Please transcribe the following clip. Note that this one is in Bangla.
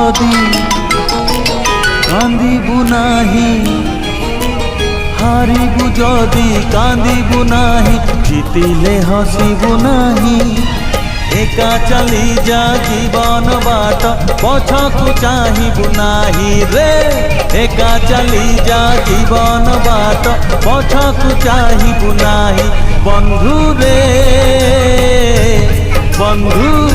যদি কান্দিবু নাহি, হারিবু যদি কান্দিবু নাহি, জিতিলে হসিবু নাহি। একা চালি যা জীবন বাট, পছকু চাহিবু নাহি রে। একা চালি যা জীবন বাট, পছকু চাহিবু নাহি। বন্ধু রে বন্ধু